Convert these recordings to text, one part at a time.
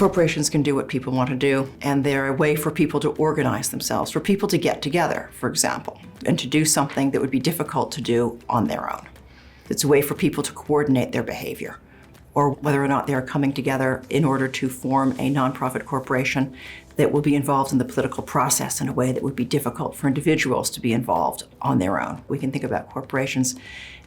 Corporations can do what people want to do, and they're a way for people to organize themselves, for people to get together, for example, and to do something that would be difficult to do on their own. It's a way for people to coordinate their behavior, or whether or not they're coming together in order to form a nonprofit corporation that will be involved in the political process in a way that would be difficult for individuals to be involved on their own. We can think about corporations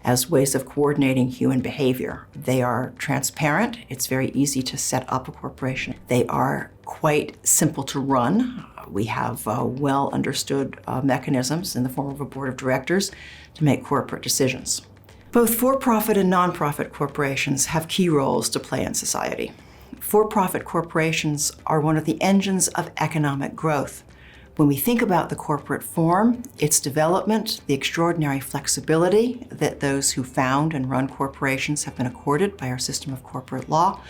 as ways of coordinating human behavior. They are transparent. It's very easy to set up a corporation. They are quite simple to run. We have well understood mechanisms in the form of a board of directors to make corporate decisions. Both for-profit and nonprofit corporations have key roles to play in society. For-profit corporations are one of the engines of economic growth. When we think about the corporate form, its development, the extraordinary flexibility that those who found and run corporations have been accorded by our system of corporate law,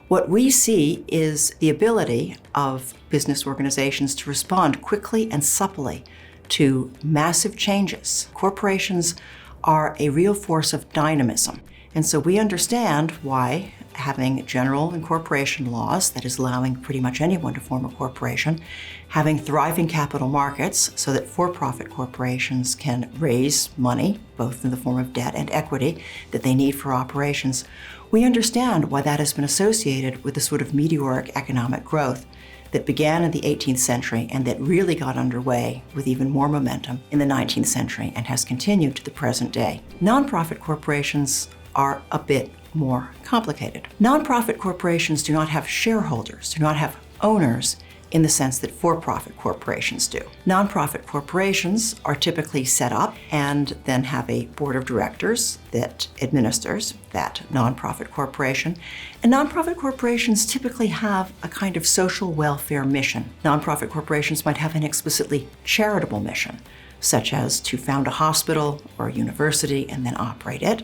what we see is the ability of business organizations to respond quickly and supplely to massive changes. Corporations are a real force of dynamism. And so we understand why having general incorporation laws, that is allowing pretty much anyone to form a corporation, having thriving capital markets so that for-profit corporations can raise money, both in the form of debt and equity, that they need for operations, we understand why that has been associated with the sort of meteoric economic growth that began in the 18th century and that really got underway with even more momentum in the 19th century and has continued to the present day. Nonprofit corporations are a bit more complicated. Nonprofit corporations do not have shareholders, do not have owners in the sense that for-profit corporations do. Nonprofit corporations are typically set up and then have a board of directors that administers that nonprofit corporation. And nonprofit corporations typically have a kind of social welfare mission. Nonprofit corporations might have an explicitly charitable mission, such as to found a hospital or a university and then operate it,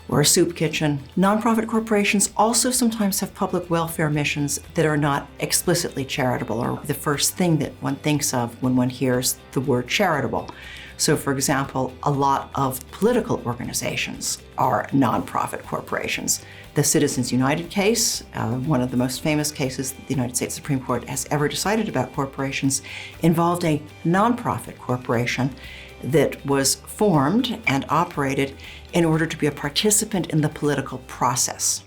or a soup kitchen. Nonprofit corporations also sometimes have public welfare missions that are not explicitly charitable or the first thing that one thinks of when one hears the word charitable. So for example, a lot of political organizations are nonprofit corporations. The Citizens United case, one of the most famous cases that the United States Supreme Court has ever decided about corporations, involved a nonprofit corporation that was formed and operated in order to be a participant in the political process.